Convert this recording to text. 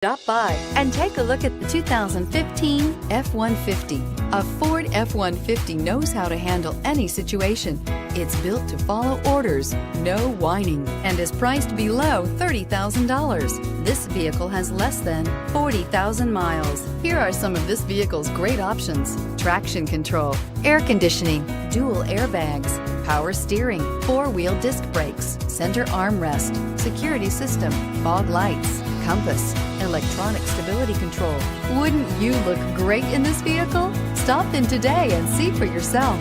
Stop by and take a look at the 2015 F-150. A Ford F-150 knows how to handle any situation. It's built to follow orders, no whining, and is priced below $30,000. This vehicle has less than 40,000 miles. Here are some of this vehicle's great options: traction control, air conditioning, dual airbags, power steering, four-wheel disc brakes, center armrest, security system, fog lights, compass, electronic stability control. Wouldn't you look great in this vehicle? Stop in today and see for yourself.